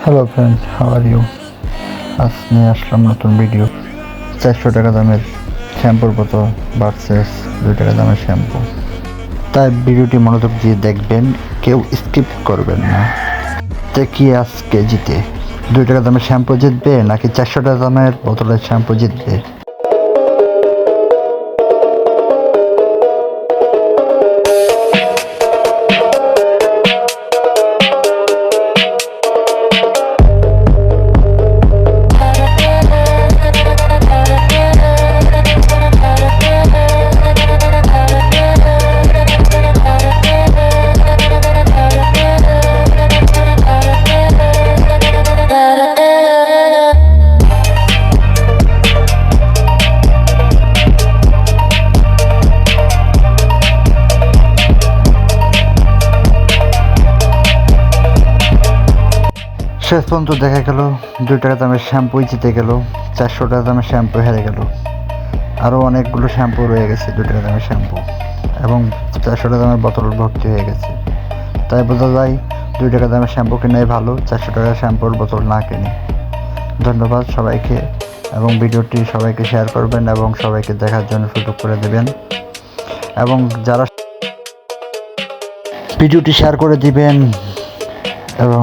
Hello friends, how are you? আজ নিয়ে আসলাম নতুন ভিডিও। 400 টাকা দামের শ্যাম্পুর বোতল ভার্সেস 2 টাকা দামের শ্যাম্পু। তাই ভিডিওটি মনোযোগ দিয়ে দেখবেন, কেউ স্কিপ করবেন না। দেখি আজকে জিতে 2 টাকা দামের শ্যাম্পু জিতবে নাকি 400 টাকা দামের বোতলের শ্যাম্পু জিতবে। শেষ পর্যন্ত দেখা গেল 2 টাকা দামের শ্যাম্পুই জিতে গেল, 400 টাকা দামের শ্যাম্পু হেরে গেল। আরও অনেকগুলো শ্যাম্পু রয়ে গেছে 2 টাকা দামের শ্যাম্পু, এবং 400 টাকা দামের বোতল ভর্তি হয়ে গেছে। তাই বোঝা যায় 2 টাকা দামের শ্যাম্পু কিনে ভালো, 400 টাকার শ্যাম্পুর বোতল না কিনে। ধন্যবাদ সবাইকে, এবং ভিডিওটি সবাইকে শেয়ার করবেন এবং সবাইকে দেখার জন্য সুযোগ করে দেবেন, এবং যারা ভিডিওটি শেয়ার করে দিবেন এবং